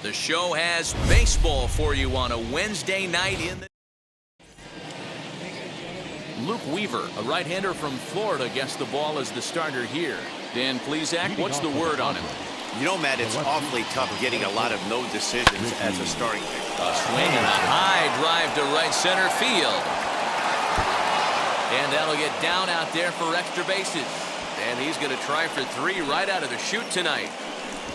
The show has baseball for you on a Wednesday night in the... Luke Weaver, a right-hander from Florida, gets the ball as the starter here. Dan Plesac, what's the word on him? You know, Matt, it's awfully tough getting a lot of no decisions as a starting pitcher. A swing and a high drive to right center field. And that'll get down out there for extra bases. And he's going to try for 3 right out of the chute tonight.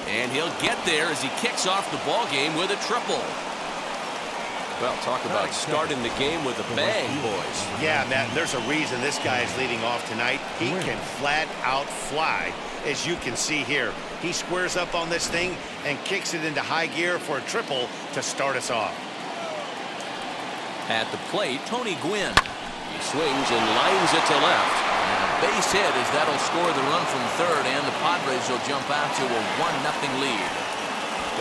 And he'll get there as he kicks off the ball game with a triple. Well, talk about starting the game with a bang, boys. Yeah, Matt, there's a reason this guy is leading off tonight. He can flat out fly, as you can see here. He squares up on this thing and kicks it into high gear for a triple to start us off. At the plate, Tony Gwynn. He swings and lines it to left. And a base hit as that'll score the run from third, and the Padres will jump out to a 1-0 lead.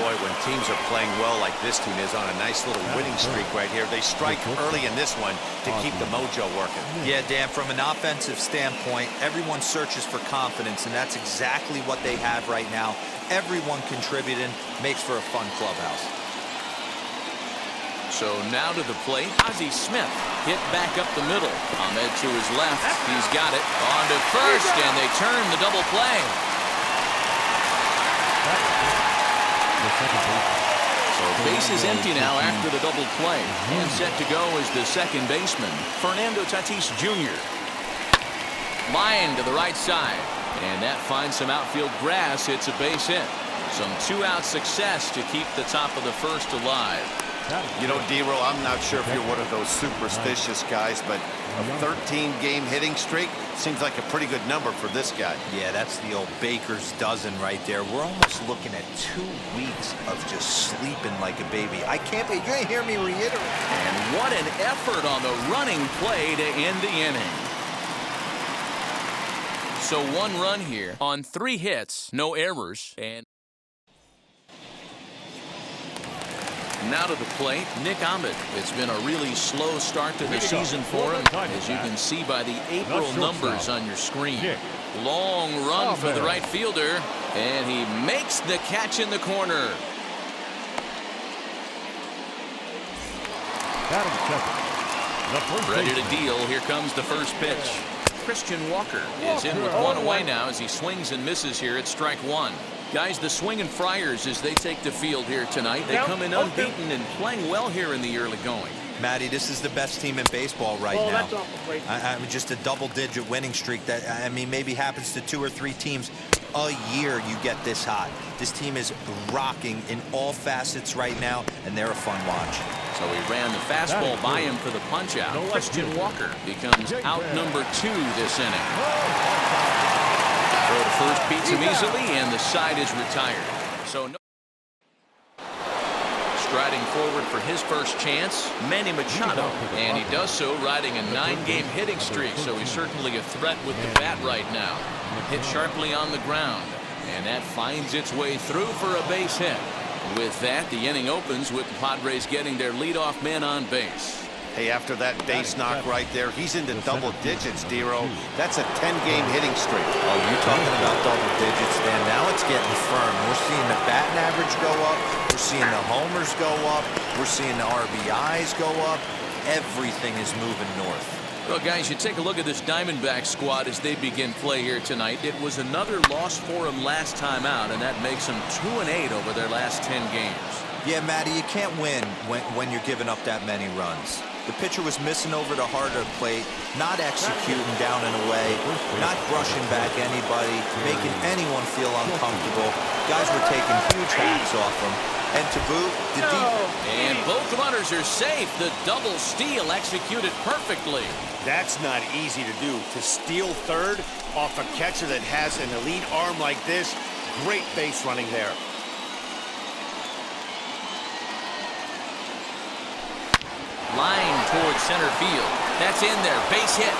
Boy, when teams are playing well like this team is on a nice little winning streak right here, they strike early in this one to keep the mojo working. Yeah, Dan, from an offensive standpoint, everyone searches for confidence, and that's exactly what they have right now. Everyone contributing makes for a fun clubhouse. So now to the plate, Ozzie Smith hit back up the middle. Ahmed to his left. He's got it. On to first, and they turn the double play. So base is empty now after the double play. And set to go is the second baseman, Fernando Tatis Jr. Line to the right side. And that finds some outfield grass. It's a base hit. Some 2-out success to keep the top of the first alive. You know, D-Roll, I'm not sure if you're one of those superstitious guys, but a 13-game hitting streak seems like a pretty good number for this guy. Yeah, that's the old baker's dozen right there. We're almost looking at 2 weeks of just sleeping like a baby. I can't be, you ain't hear me reiterate. And what an effort on the running play to end the inning. So 1 run here on 3 hits, no errors, and now to the plate, Nick Ahmed. It's been a really slow start to the season for him, as you can see by the April numbers on your screen. Long run for the right fielder, and he makes the catch in the corner. Ready to deal. Here comes the first pitch. Christian Walker is in with 1 away now as he swings and misses here at strike 1. Guys, the swinging Friars as they take the field here tonight. They come in unbeaten and playing well here in the early going. Matty, this is the best team in baseball right now. I mean, just a double-digit winning streak that, I mean, maybe happens to 2 or 3 teams a year you get this hot. This team is rocking in all facets right now, and they're a fun watch. So he ran the fastball by him for the punch-out. Christian Walker becomes out number 2 this inning. Throw to first beats him easily, and the side is retired. So no. Striding forward for his first chance, Manny Machado, and he does so riding a 9-game hitting streak, so he's certainly a threat with the bat right now. Hit sharply on the ground, and that finds its way through for a base hit. With that, the inning opens with the Padres getting their leadoff man on base. Hey, after that base knock right there, he's into double digits, D-Roll. That's a 10-game hitting streak. Oh, you're talking about double digits, Dan. Now it's getting firm. We're seeing the batting average go up. We're seeing the homers go up. We're seeing the RBIs go up. Everything is moving north. Well, guys, you take a look at this Diamondback squad as they begin play here tonight. It was another loss for them last time out, and that makes them 2-8 over their last 10 games. Yeah, Matty, you can't win when you're giving up that many runs. The pitcher was missing over the heart of the plate, not executing down and away, not brushing back anybody, making anyone feel uncomfortable. Guys were taking huge hacks off him. And to boot, the deep... And both runners are safe. The double steal executed perfectly. That's not easy to do. To steal third off a catcher that has an elite arm like this, great base running there. Line towards center field. That's in there. Base hit.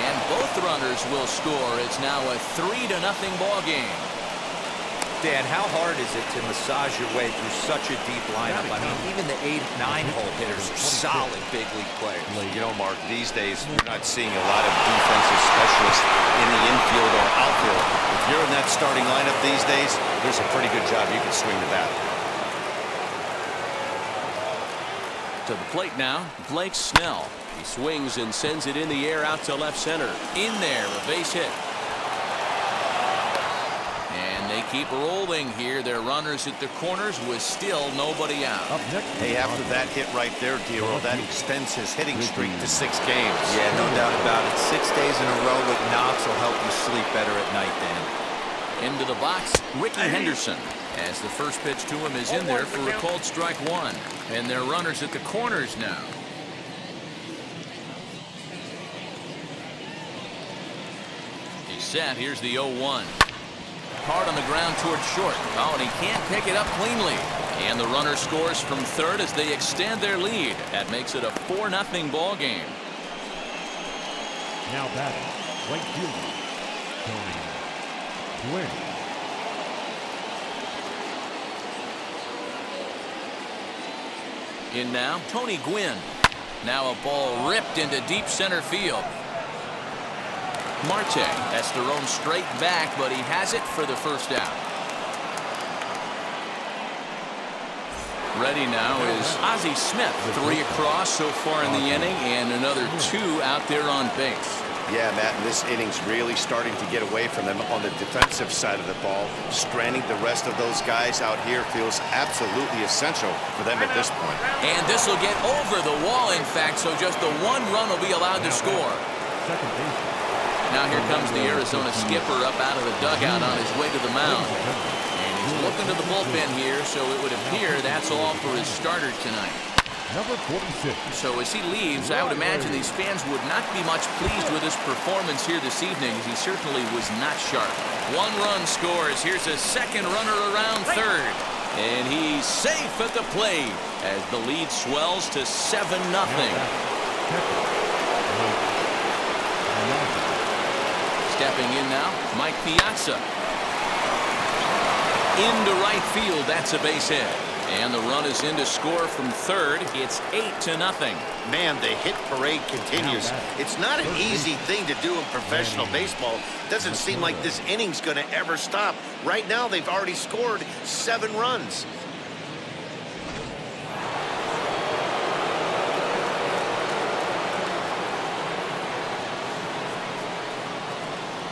And both runners will score. It's now a 3-0 ball game. Dan, how hard is it to massage your way through such a deep lineup? I mean, even the 8, 9-hole hitters are solid big league players. You know, Mark, these days you're not seeing a lot of defensive specialists in the infield or outfield. If you're in that starting lineup these days, there's a pretty good job you can swing the bat. To the plate now, Blake Snell. He swings and sends it in the air out to left center. In there, a base hit. And they keep rolling here. Their runners at the corners with still nobody out. Hey, after that hit right there, Dero, that extends his hitting streak to 6 games. Yeah, no doubt about it. 6 days in a row with knocks will help you sleep better at night, Dan. Into the box, Ricky Henderson. As the first pitch to him is in there for a called strike 1. And their runners at the corners now. He's set. Here's the 0-1. Hard on the ground towards short. Oh, and he can't pick it up cleanly. And the runner scores from third as they extend their lead. That makes it a 4-0 ball game. Now batting, right fielder, Tony Gwynn. In now, Tony Gwynn. Now a ball ripped into deep center field. Marte has thrown straight back, but he has it for the first out. Ready now is Ozzie Smith. 3 across so far in the inning, and another 2 out there on base. Yeah, Matt, and this inning's really starting to get away from them on the defensive side of the ball. Stranding the rest of those guys out here feels absolutely essential for them at this point. And this will get over the wall, in fact, so just the 1 run will be allowed to score. Now here comes the Arizona skipper up out of the dugout on his way to the mound. And he's looking to the bullpen here, so it would appear that's all for his starter tonight. Number 46. So as he leaves, I would imagine these fans would not be much pleased with his performance here this evening, as he certainly was not sharp. 1 run scores. Here's a second runner around third. And he's safe at the plate as the lead swells to 7-0. Stepping in now, Mike Piazza. Into right field, that's a base hit. And the run is in to score from third. It's 8-0. Man, the hit parade continues. It's not an easy thing to do in professional baseball. It doesn't seem like this inning's going to ever stop. Right now, they've already scored 7 runs.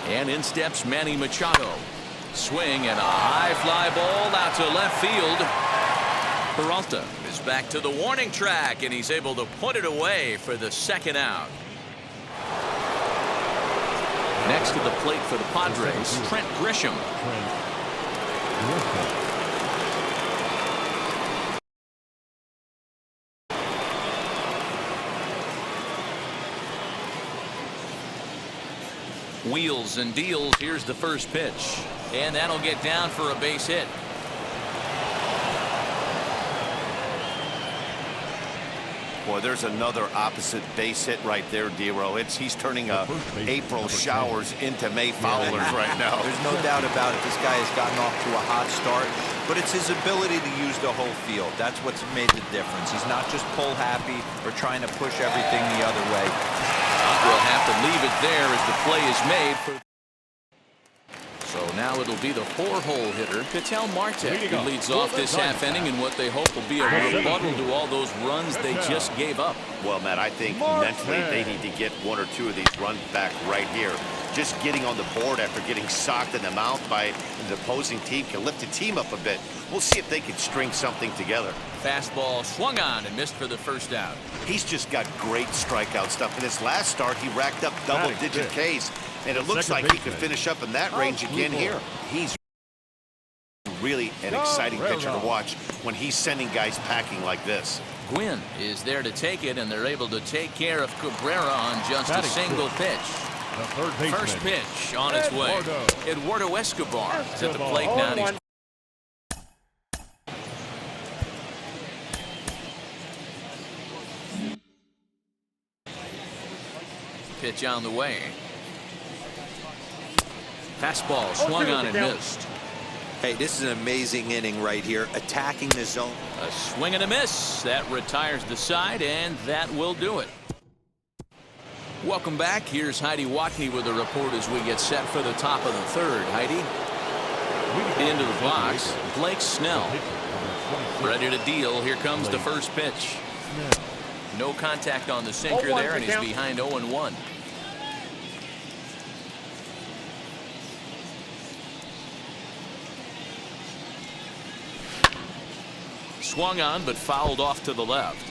And in steps Manny Machado. Swing and a high fly ball out to left field. Peralta is back to the warning track, and he's able to put it away for the second out. Next to the plate for the Padres, Trent Grisham. Wheels and deals. Here's the first pitch, and that'll get down for a base hit. Boy, there's another opposite base hit right there, Dero. He's turning April showers into May fowlers right now. There's no doubt about it. This guy has gotten off to a hot start, but it's his ability to use the whole field. That's what's made the difference. He's not just pull happy or trying to push everything the other way. We'll have to leave it there as the play is made. So now it'll be the 4-hole hitter, Ketel Marte, who leads off this half inning in what they hope will be a rebuttal to all those runs they just gave up. Well, Matt, I think mentally they need to get 1 or 2 of these runs back right here. Just getting on the board after getting socked in the mouth by the opposing team can lift the team up a bit. We'll see if they can string something together. Fastball swung on and missed for the first out. He's just got great strikeout stuff. In his last start, he racked up double-digit Ks, and it looks like he could finish up in that range again here. He's really an exciting pitcher to watch when he's sending guys packing like this. Gwynn is there to take it, and they're able to take care of Cabrera on just a single pitch. First pitch on its way. Eduardo Escobar is at the plate now. And he's pitch on the way. Fastball swung on and missed. Hey, this is an amazing inning right here, attacking the zone. A swing and a miss. That retires the side, and that will do it. Welcome back. Here's Heidi Watney with a report as we get set for the top of the third. Heidi? Into the box, Blake Snell. Ready to deal. Here comes the first pitch. No contact on the sinker there, and he's behind 0-1. Swung on, but fouled off to the left.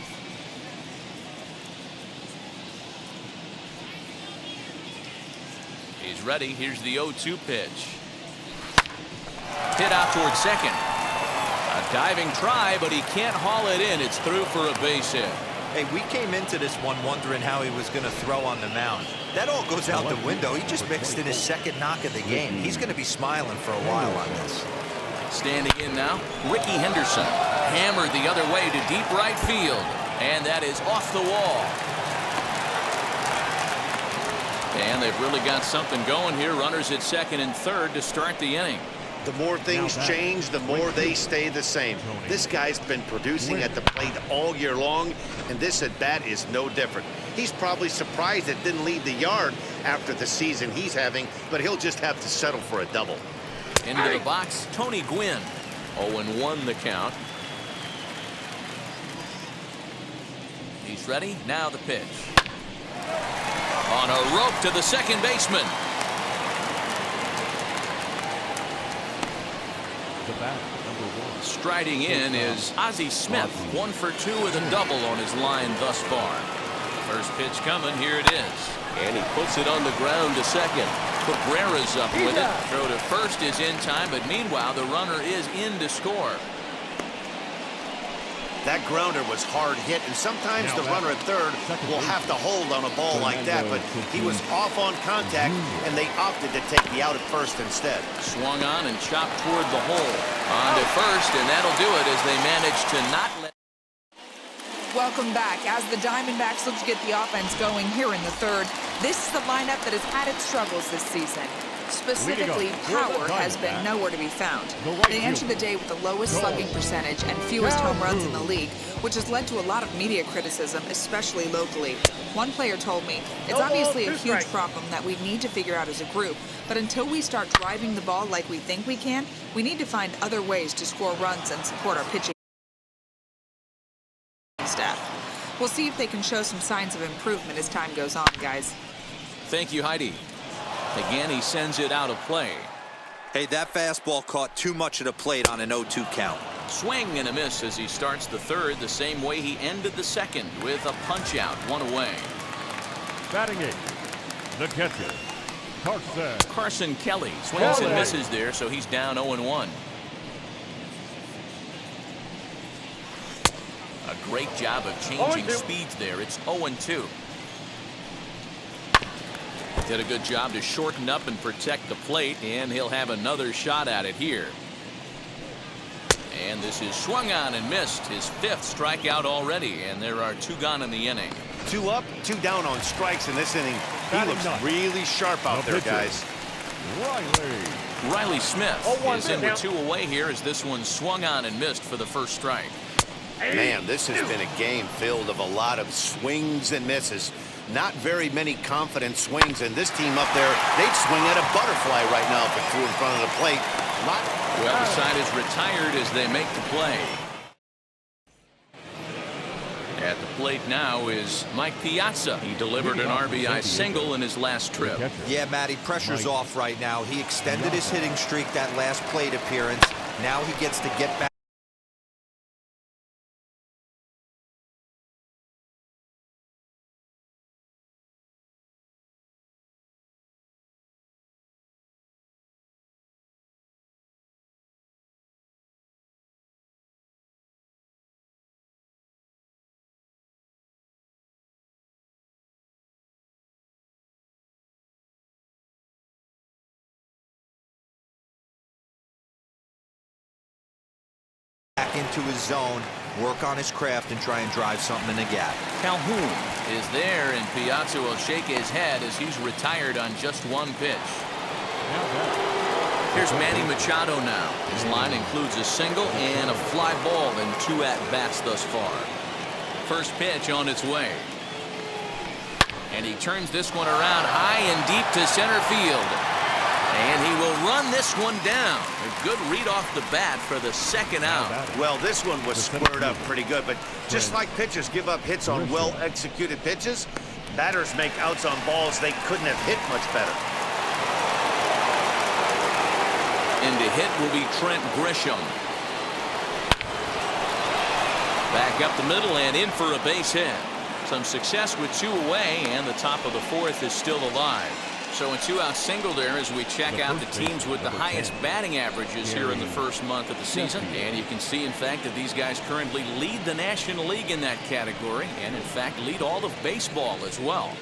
He's ready. Here's the 0-2 pitch. Hit out towards second. A diving try, but he can't haul it in. It's through for a base hit. Hey, we came into this one wondering how he was going to throw on the mound. That all goes out the window. He just mixed in his second knock of the game. He's going to be smiling for a while on this. Standing in now, Ricky Henderson. Hammered the other way to deep right field. And that is off the wall. And they've really got something going here. Runners at second and third to start the inning. The more things change, the more they stay the same. This guy's been producing at the plate all year long, and this at bat is no different. He's probably surprised it didn't leave the yard after the season he's having, but he'll just have to settle for a double. Into the box, Tony Gwynn. 0-1 the count. He's ready. Now the pitch. On a rope to the second baseman. Striding in is Ozzie Smith. 1 for 2 with a double on his line thus far. First pitch coming. Here it is. And he puts it on the ground to second. Cabrera's up with it. Throw to first is in time, but meanwhile the runner is in to score. That grounder was hard hit, and sometimes the runner at third will have to hold on a ball like that, but he was off on contact, and they opted to take the out at first instead. Swung on and chopped toward the hole. On to first, and that'll do it as they manage to not let. Welcome back. As the Diamondbacks look to get the offense going here in the third, this is the lineup that has had its struggles this season. Specifically, power has been nowhere to be found. They enter the day with the lowest slugging percentage and fewest home runs in the league, which has led to a lot of media criticism, especially locally. One player told me, it's obviously a huge problem that we need to figure out as a group, but until we start driving the ball like we think we can, we need to find other ways to score runs and support our pitching staff. We'll see if they can show some signs of improvement as time goes on, guys. Thank you, Heidi. Again, he sends it out of play. Hey, that fastball caught too much of the plate on an 0-2 count. Swing and a miss as he starts the third the same way he ended the second with a punch out, 1 away. Batting 8, the catcher, Carson Kelly swings and misses there, so he's down 0-1. A great job of changing speeds there. It's 0-2. Did a good job to shorten up and protect the plate, and he'll have another shot at it here. And this is swung on and missed. His 5th strikeout already, and there are 2 gone in the inning. 2 up, 2 down on strikes in this inning. He looks really sharp out there, guys. Riley Smith is in with 2 away here as this one swung on and missed for the first strike. Man, this has been a game filled of a lot of swings and misses. Not very many confident swings, and this team up there, they'd swing at a butterfly right now if it flew in front of the plate. Well, the side is retired as they make the play. At the plate now is Mike Piazza. He delivered an RBI single in his last trip. Yeah, Matty, pressure's off right now. He extended his hitting streak that last plate appearance. Now he gets to get back. Back into his zone, work on his craft, and try and drive something in the gap. Calhoun is there, and Piazza will shake his head as he's retired on just 1 pitch. Here's Manny Machado now. His line includes a single and a fly ball in 2 at-bats thus far. First pitch on its way. And he turns this one around high and deep to center field. And he will run this one down. A good read off the bat for the second out. Well, this one was squared up pretty good, but just like pitchers give up hits on well-executed pitches, batters make outs on balls they couldn't have hit much better. In to hit will be Trent Grisham. Back up the middle and in for a base hit. Some success with 2 away, and the top of the 4th is still alive. So a 2-out single there as we check out the teams with the highest batting averages here in the first month of the season. And you can see, in fact, that these guys currently lead the National League in that category, and in fact lead all of baseball as well.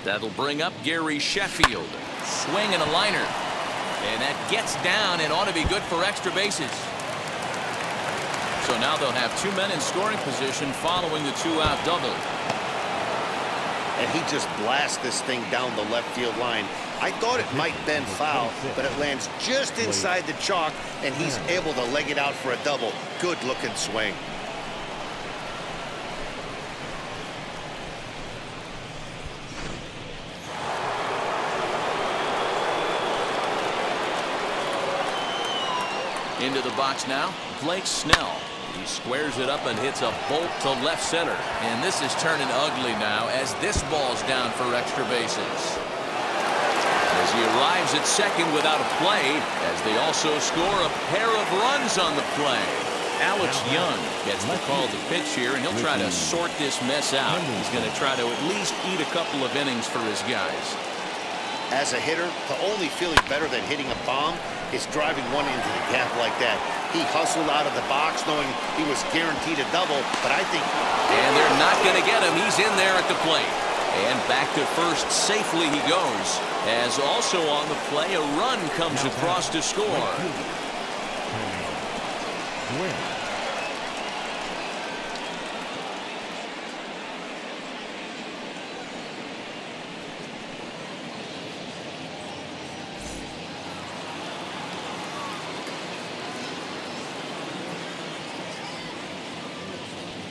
That'll bring up Gary Sheffield. Swing and a liner. And that gets down and ought to be good for extra bases. So now they'll have 2 men in scoring position following the 2-out double. And he just blasts this thing down the left field line. I thought it might bend foul, but it lands just inside the chalk, and he's able to leg it out for a double. Good looking swing. Into the box now, Blake Snell. He squares it up and hits a bolt to left center. And this is turning ugly now as this ball's down for extra bases. As he arrives at second without a play, as they also score a pair of runs on the play. Alex Young gets the call to pitch here, and he'll try to sort this mess out. He's going to try to at least eat a couple of innings for his guys. As a hitter, the only feeling better than hitting a bomb is driving one into the gap like that. He hustled out of the box knowing he was guaranteed a double, but I think... And they're not going to get him. He's in there at the plate. And back to first safely he goes. As also on the play, a run comes across to score.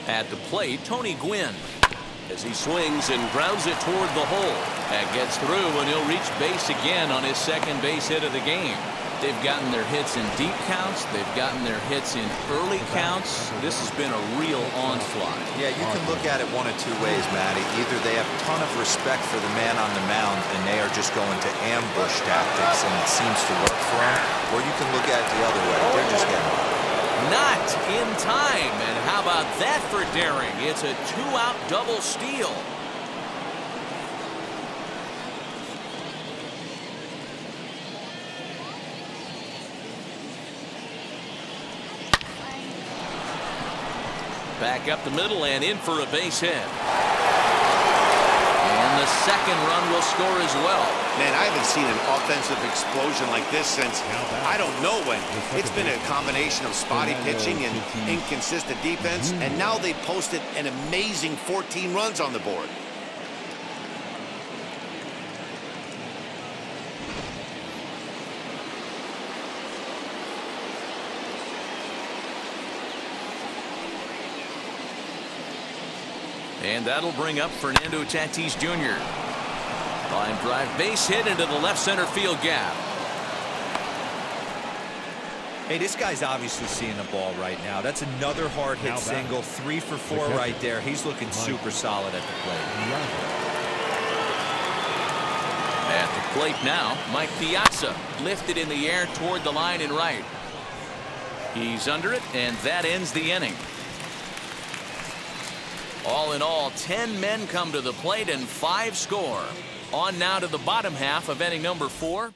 At the plate, Tony Gwynn. As he swings and grounds it toward the hole. That gets through, and he'll reach base again on his second base hit of the game. They've gotten their hits in deep counts. They've gotten their hits in early counts. This has been a real onslaught. Yeah, you can look at it one of 2 ways, Matty. Either they have a ton of respect for the man on the mound, and they are just going to ambush tactics, and it seems to work for them. Or you can look at it the other way. They're just getting... Not in time. And how about that for daring? It's a 2-out double steal. Back up the middle and in for a base hit. And the second run will score as well. Man, I haven't seen an offensive explosion like this since I don't know when. It's been a combination of spotty pitching and inconsistent defense, and now they posted an amazing 14 runs on the board. And that'll bring up Fernando Tatis Jr. Line drive base hit into the left center field gap. Hey, this guy's obviously seeing the ball right now. That's another hard hit single. 3 for 4 right there. He's looking super solid at the plate. At the plate now, Mike Piazza lifted in the air toward the line and right. He's under it, and that ends the inning. All in all, 10 men come to the plate and 5 score. On now to the bottom half of inning number 4.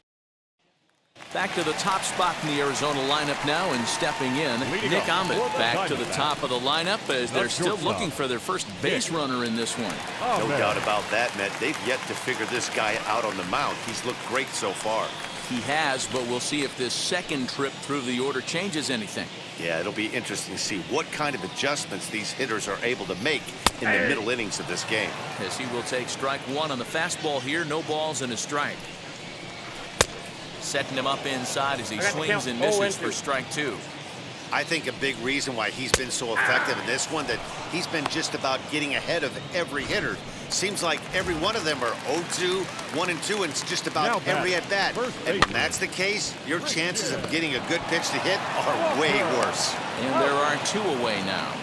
Back to the top spot in the Arizona lineup now, and stepping in, Nick Ahmed back to the top of the lineup as they're still looking for their first base runner in this one. No doubt about that, Matt. They've yet to figure this guy out on the mound. He's looked great so far. he has, but we'll see if this second trip through the order changes anything. Yeah, it'll be interesting to see what kind of adjustments these hitters are able to make in the middle innings of this game. As he will take strike one on the fastball here. No balls and a strike. Setting him up inside as he swings and misses for strike two. I think a big reason why he's been so effective in this one, that he's been just about getting ahead of every hitter. Seems like every one of them are 0-2, 1-2, and it's just about every at bat. And when that's the case, your chances of getting a good pitch to hit are way worse. And there are two away now.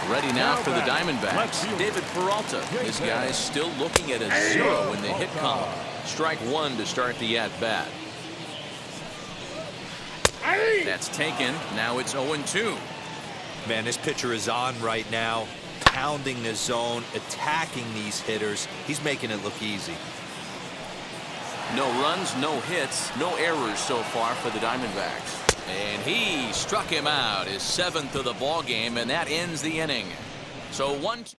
Ready now for the Diamondbacks, David Peralta. This guy is still looking at a 0 in the hit column. Strike one to start the at-bat. That's taken. Now it's 0-2. Man, this pitcher is on right now, pounding the zone, attacking these hitters. He's making it look easy. No runs, no hits, no errors so far for the Diamondbacks. And he struck him out, his 7th of the ball game, and that ends the inning. So 1-2.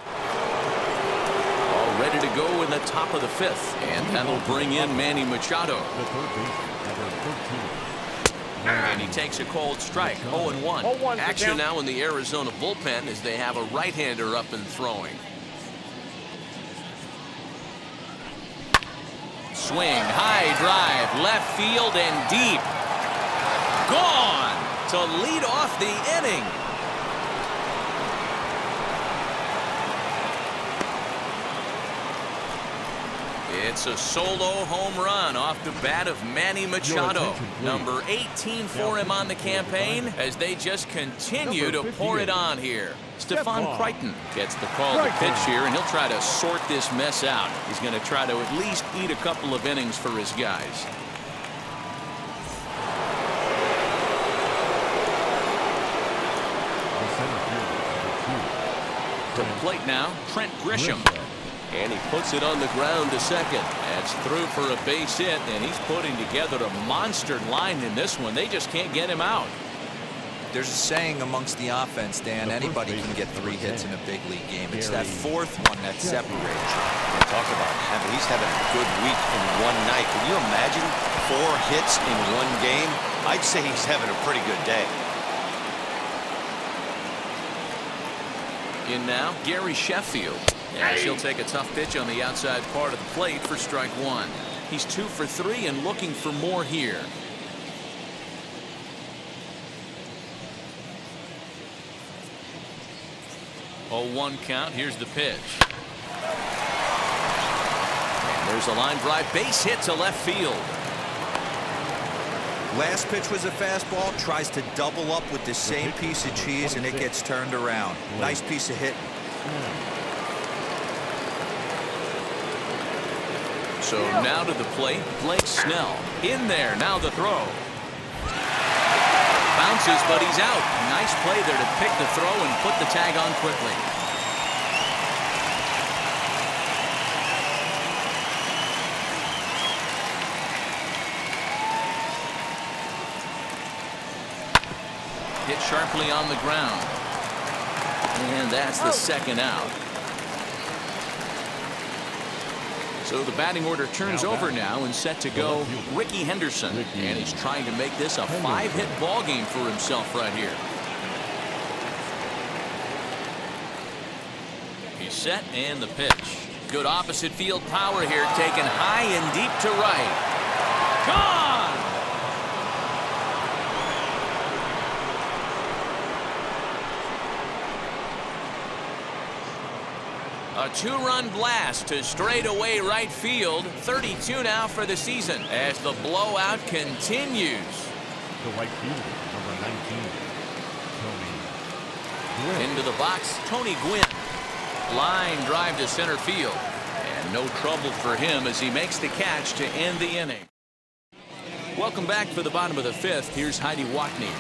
All ready to go in the top of the 5th, and that'll bring in Manny Machado. The third baseman, number 13. And he takes a cold strike, 0-1. Action now in the Arizona bullpen as they have a right-hander up and throwing. Swing, high drive, left field and deep. Gone to lead off the inning. It's a solo home run off the bat of Manny Machado. Number 18 for him on the campaign as they just continue to pour it on here. Stephon Crichton gets the call to pitch here, and he'll try to sort this mess out. He's going to try to at least eat a couple of innings for his guys. To the plate now, Trent Grisham. And he puts it on the ground to second. That's through for a base hit, and he's putting together a monster line in this one. They just can't get him out. There's a saying amongst the offense, Dan, anybody can get 3 hits in a big league game. It's that 4th one that separates you. Talk about he's having a good week in one night. Can you imagine 4 hits in one game? I'd say he's having a pretty good day. In now, Gary Sheffield. And she'll take a tough pitch on the outside part of the plate for strike one. He's 2 for 3 and looking for more here. Oh, 1 count. Here's the pitch. And there's a line drive base hit to left field. Last pitch was a fastball, tries to double up with the same piece of cheese, and it gets turned around. Nice piece of hitting. So now to the plate, Blake Snell. In there, now the throw. Bounces, but he's out. Nice play there to pick the throw and put the tag on quickly. Hit sharply on the ground. And that's the second out. So the batting order turns over now and set to go Ricky Henderson. And he's trying to make this a 5-hit ball game for himself right here. He's set and the pitch. Good opposite field power here, taken high and deep to right. Gone! A 2-run blast to straightaway right field. 32 now for the season as the blowout continues. The right fielder, number 19, Tony Gwynn. Into the box, Tony Gwynn. Line drive to center field. And no trouble for him as he makes the catch to end the inning. Welcome back for the bottom of the 5th. Here's Heidi Watney.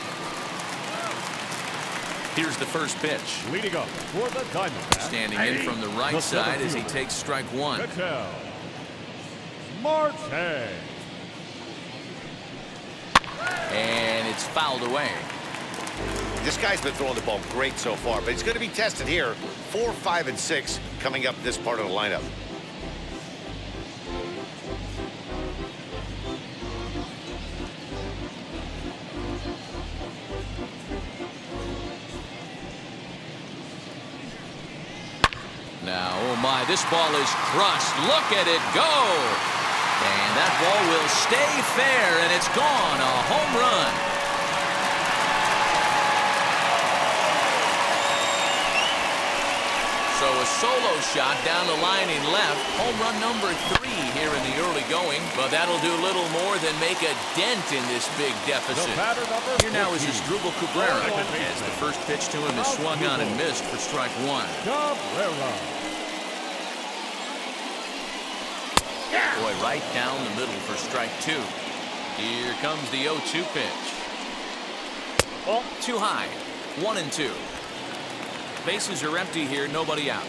Here's the first pitch. Leading up for the Diamondbacks. Standing in from the right side as he takes strike one. Marte. And it's fouled away. This guy's been throwing the ball great so far, but he's going to be tested here. 4, 5, and 6 coming up this part of the lineup. my, this ball is crushed. Look at it go. And that ball will stay fair, and it's gone. A home run. So a solo shot down the line in left. Home run number 3 here in the early going. But that'll do little more than make a dent in this big deficit. Here now is Asdrubal Cabrera, as the first pitch to him is swung on and missed for strike 1. Boy, right down the middle for strike 2. Here comes the 0-2 pitch. Too high. 1-2. Bases are empty here, nobody out.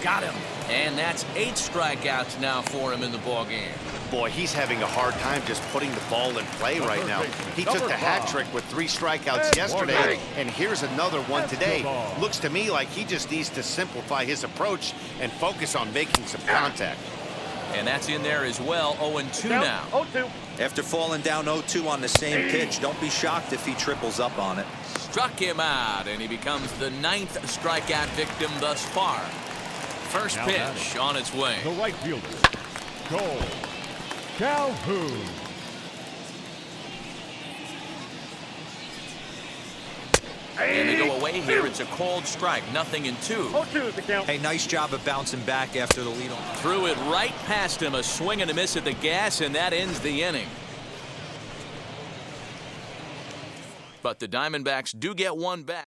Got him. And that's 8 strikeouts now for him in the ballgame. Boy, he's having a hard time just putting the ball in play right now. He took the hat trick with 3 strikeouts yesterday, and here's another one today. Looks to me like he just needs to simplify his approach and focus on making some contact. And that's in there as well. 0-2 now. 0-2. After falling down 0-2 on the same pitch, don't be shocked if he triples up on it. Struck him out, and he becomes the 9th strikeout victim thus far. First pitch on its way. The right fielder, Cole Calhoun. And they go away here. It's a cold strike. 0-2. 0-2 is the count. Hey, nice job of bouncing back after the lead. Threw it right past him. A swing and a miss at the gas, and that ends the inning. But the Diamondbacks do get one back.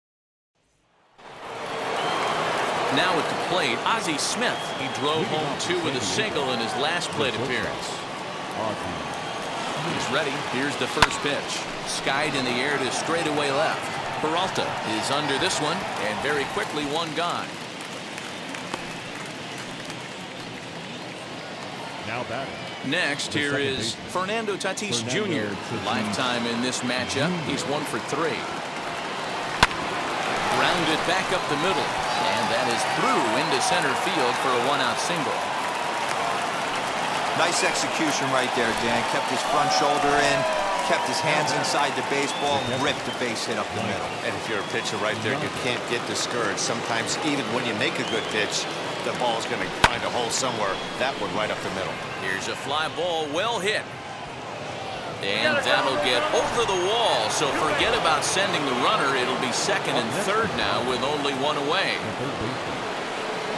Now at the plate, Ozzie Smith. He drove home 2 with a single in his last plate appearance. He's ready. Here's the first pitch. Skied in the air to straightaway left. Peralta is under this one, and very quickly one gone. Now batting. Next, here is Fernando Tatis Jr. Lifetime in this matchup. He's 1 for 3. Grounded back up the middle, and that is through into center field for a 1-out single. Nice execution right there, Dan. Kept his front shoulder in, kept his hands inside the baseball, and ripped the base hit up the middle. And if you're a pitcher right there, you can't get discouraged. Sometimes even when you make a good pitch, the ball's going to find a hole somewhere. That one right up the middle. Here's a fly ball, well hit. And that'll get over the wall. So forget about sending the runner. It'll be second and third now with only one away.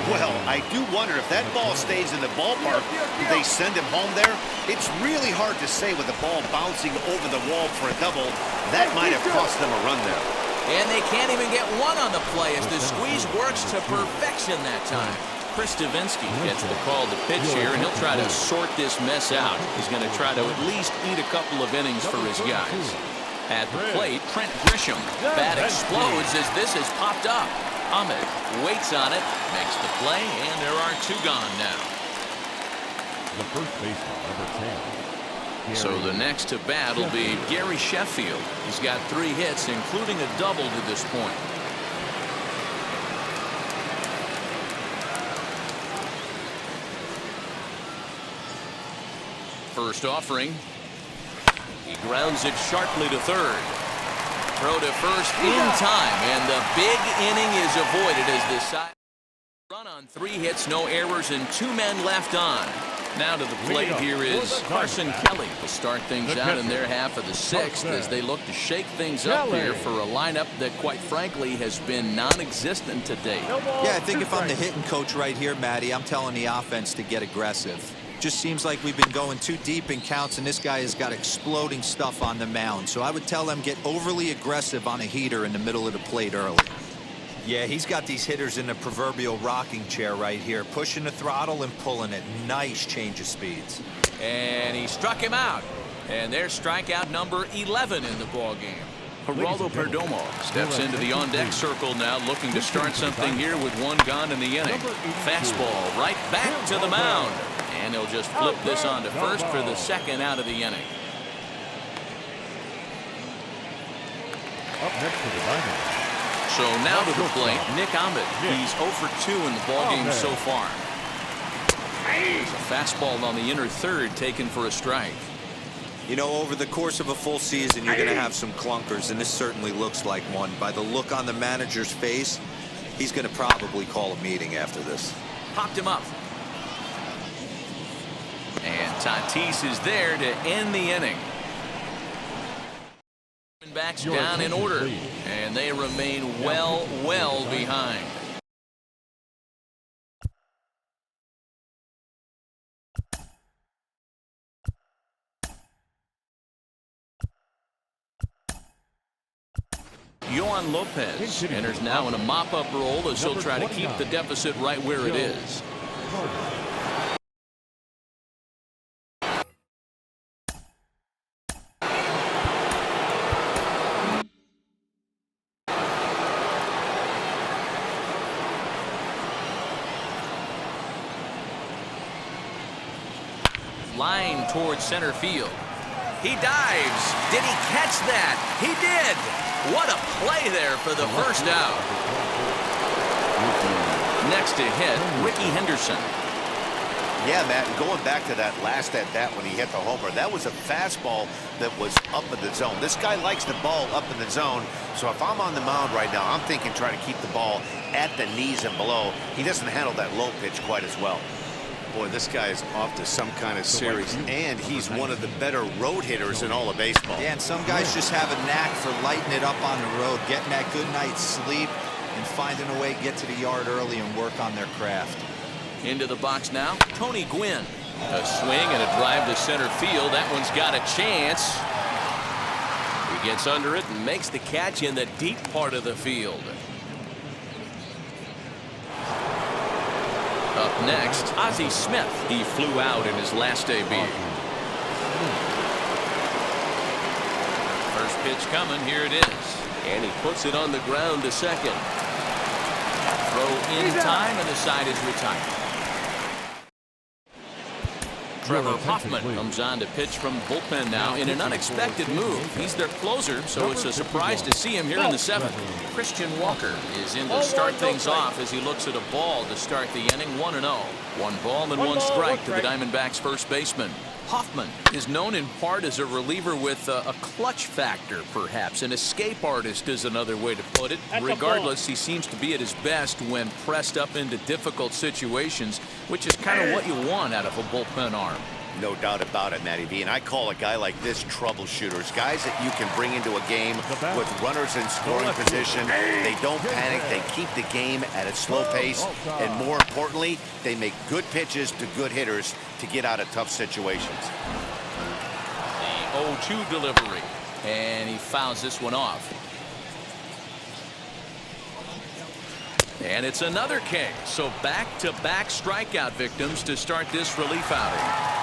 Well, I do wonder if that ball stays in the ballpark, do they send him home there? It's really hard to say with the ball bouncing over the wall for a double. That might have cost them a run there. And they can't even get one on the play as the squeeze works to perfection that time. Chris Davinsky gets the call to pitch here, and he'll try to sort this mess out. He's going to try to at least eat a couple of innings for his guys. At the plate, Trent Grisham. Bat explodes as this has popped up. Ahmed waits on it, makes the play, and there are 2 gone now. The first baseman, number 10. So the next to bat will be Gary Sheffield. He's got 3 hits, including a double to this point. First offering. He grounds it sharply to third. Throw to first in time, and the big inning is avoided as the side run on 3 hits, no errors, and 2 men left on. Now to the plate here is Carson Kelly to start things out in their half of the 6th as they look to shake things up here for a lineup that, quite frankly, has been non-existent to date. Yeah, I think if I'm the hitting coach right here, Matty, I'm telling the offense to get aggressive. Just seems like we've been going too deep in counts, and this guy has got exploding stuff on the mound. So I would tell them get overly aggressive on a heater in the middle of the plate early. Yeah, he's got these hitters in the proverbial rocking chair right here, pushing the throttle and pulling it. Nice change of speeds. And he struck him out. And there's strikeout number 11 in the ballgame. Geraldo Perdomo steps into the on-deck circle now, looking to start something here with 1 gone in the inning. Fastball right back to the mound. And he'll just flip this on to first for the 2nd out of the inning. Up next to the Diamondbacks. So now to the plate, Nick Ahmed. He's 0 for 2 in the ballgame so far. There's a fastball on the inner third taken for a strike. You know, over the course of a full season, you're going to have some clunkers, and this certainly looks like one. By the look on the manager's face, He's going to probably call a meeting after this. Popped him up. And Tatis is there to end the inning. Backs down in order, and they remain well behind. Yohan Lopez enters now in a mop-up role as he'll try to keep the deficit right where it is. Line towards center field. He dives. Did he catch that? He did. What a play there for the first out. Next to hit, Ricky Henderson. Yeah, Matt, and going back to that last at-bat when he hit the homer, that was a fastball that was up in the zone. This guy likes the ball up in the zone, so if I'm on the mound right now, I'm thinking try to keep the ball at the knees and below. He doesn't handle that low pitch quite as well. Boy, this guy is off to some kind of series, and he's one of the better road hitters in all of baseball. Yeah, and some guys just have a knack for lighting it up on the road, getting that good night's sleep, and finding a way to get to the yard early and work on their craft. Into the box now, Tony Gwynn. A swing and a drive to center field. That one's got a chance. He gets under it and makes the catch in the deep part of the field. Up next, Ozzie Smith. He flew out in his last debut. First pitch coming. Here it is. And he puts it on the ground to second. Throw in time, and the side is retired. Trevor Hoffman comes on to pitch from the bullpen now in an unexpected move. He's their closer, so it's a surprise to see him here in the seventh. Christian Walker is in to start things off as he looks at a ball to start the inning. 1-0. One ball and one strike to the Diamondbacks first baseman. Hoffman is known in part as a reliever with a clutch factor, perhaps. An escape artist is another way to put it. Regardless, he seems to be at his best when pressed up into difficult situations, which is kind of what you want out of a bullpen arm. No doubt about it, Matty V. And I call a guy like this troubleshooters. Guys that you can bring into a game with runners in scoring position. They don't panic. They keep the game at a slow pace. And more importantly, they make good pitches to good hitters to get out of tough situations. The 0-2 delivery. And he fouls this one off. And it's another K. So back-to-back strikeout victims to start this relief outing.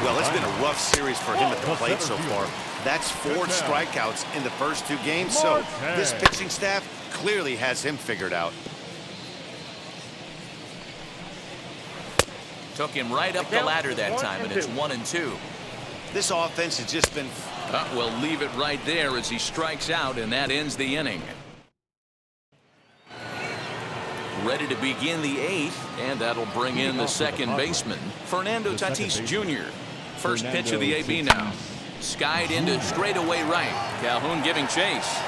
Well, it's been a rough series for him at the plate so far. That's 4 strikeouts in the first 2 games, so this pitching staff clearly has him figured out. Took him right up the ladder that time, and it's 1-2. This offense has just been... We'll leave it right there as he strikes out, and that ends the inning. Ready to begin the 8th, and that'll bring in the second baseman, Fernando Tatis Jr. First pitch of the AB now. Skied into straightaway right. Calhoun giving chase.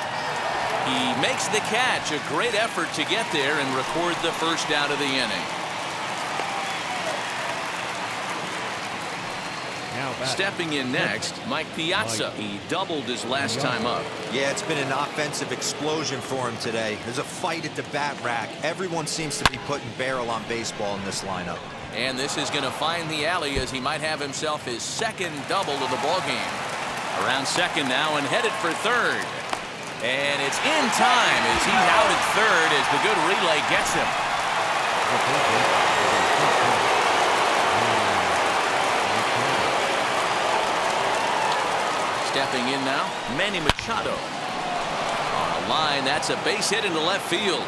He makes the catch. A great effort to get there and record the first out of the inning. Stepping in next, Mike Piazza. He doubled his last time up. Yeah, it's been an offensive explosion for him today. There's a fight at the bat rack. Everyone seems to be putting barrel on baseball in this lineup. And this is going to find the alley as he might have himself his second double of the ballgame. Around second now and headed for third. And it's in time as he's out at third as the good relay gets him. Stepping in now, Manny Machado. On a line, that's a base hit into left field.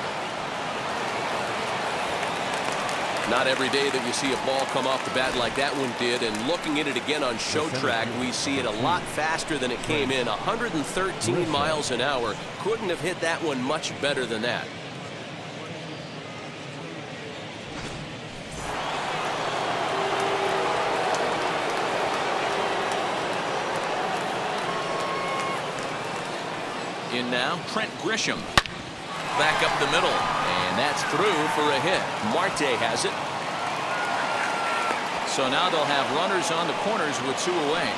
Not every day that we see a ball come off the bat like that one did, and looking at it again on show track, we see it a lot faster than it came in. 113 miles an hour. Couldn't have hit that one much better than that. In now, Trent Grisham. back up the middle. And that's through for a hit. Marte has it. So now they'll have runners on the corners with 2 away.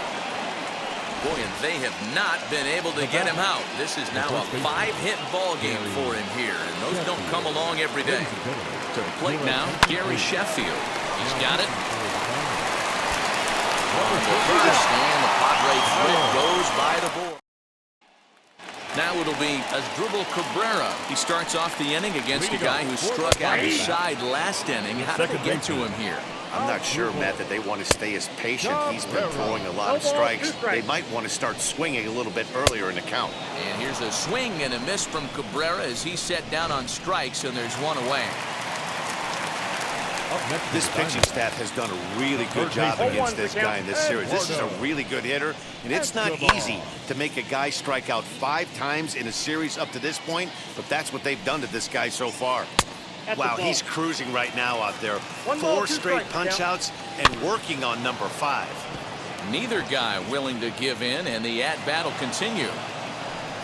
Boy, and they have not been able to get him out. This is now a 5-hit ball game for him here, and those don't come along every day. To the plate now, Gary Sheffield. He's got it. On the first, and the Padres threat goes by the board. Now it'll be Asdrubal Cabrera. He starts off the inning against a guy who struck out his side last inning. How did they get to him here? I'm not sure, Matt, that they want to stay as patient. He's been throwing a lot of strikes. They might want to start swinging a little bit earlier in the count. And here's a swing and a miss from Cabrera as he's set down on strikes, and there's 1 away. This pitching staff has done a really good job against this guy in this series. This is a really good hitter, and it's not easy to make a guy strike out 5 times in a series up to this point, but that's what they've done to this guy so far. Wow, he's cruising right now out there. 4 straight punch-outs and working on number 5. Neither guy willing to give in, and the at-bat will continue.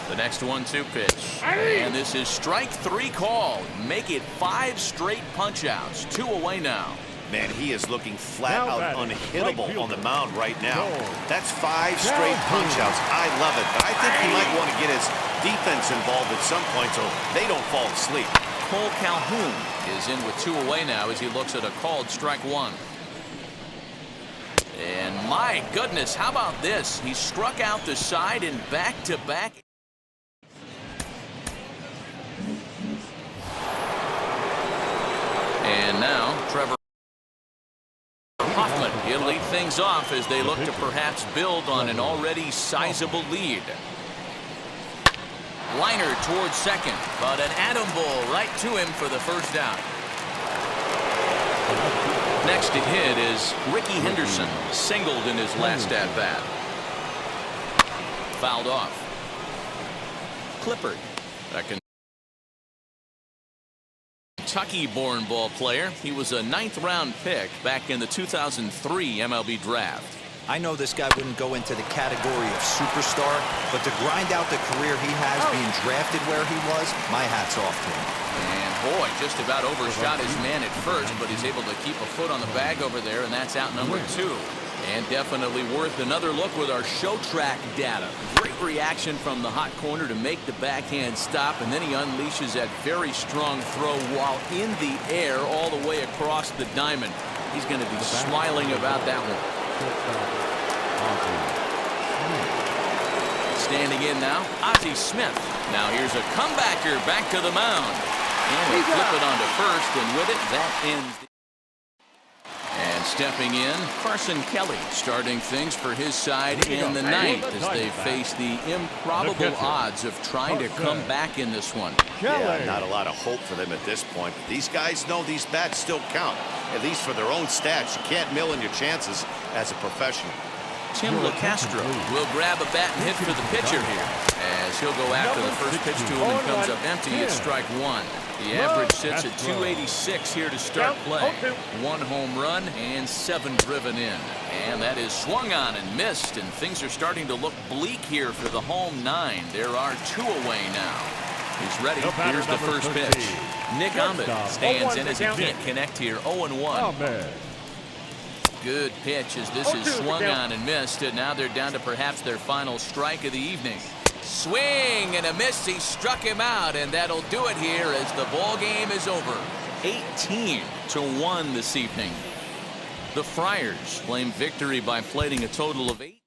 The next 1-2 pitch. And this is strike 3 called. Make it 5 straight punch-outs. 2 away now. Man, he is looking flat out unhittable on the mound right now. That's 5 straight punch-outs. I love it, but I think he might want to get his defense involved at some point so they don't fall asleep. Cole Calhoun is in with 2 away now as he looks at a called strike 1. And my goodness, how about this? He struck out the side in back-to-back. And now Trevor Hoffman. He'll lead things off as they look to perhaps build on an already sizable lead. Liner towards second, but an atom ball right to him for the first down. Next to hit is Ricky Henderson, singled in his last at-bat. Fouled off. Clippard, a Kentucky-born ball player. He was a 9th-round pick back in the 2003 MLB draft. I know this guy wouldn't go into the category of superstar, but to grind out the career he has being drafted where he was, my hat's off to him. And boy, just about overshot his man at first, but he's able to keep a foot on the bag over there, and that's out number 2. And definitely worth another look with our show track data. Great reaction from the hot corner to make the backhand stop, and then he unleashes that very strong throw while in the air all the way across the diamond. He's going to be smiling about that one. Standing in now, Ozzie Smith. Now here's a comebacker back to the mound. And they flip it onto first, and with it, that ends. And stepping in, Carson Kelly starting things for his side in the 9th as they face the improbable odds of trying to come back in this one. Yeah, not a lot of hope for them at this point. But these guys know these bats still count, at least for their own stats. You can't mill in your chances as a professional. Tim LaCastro will grab a bat and hit for the pitcher here as he'll go after the first pitch to him and comes up empty at strike 1. The average sits at 286 here to start play. 1 home run and 7 driven in. And that is swung on and missed, and things are starting to look bleak here for the home 9. There are 2 away now. He's ready. Here's the first pitch. Nick Ahmed stands in as he can't connect here. 0-1. Good pitch as this is swung on and missed, and now they're down to perhaps their final strike of the evening. Swing and a miss. He struck him out, and that'll do it here as the ball game is over. 18-1 this evening. The Friars claim victory by plating a total of 8.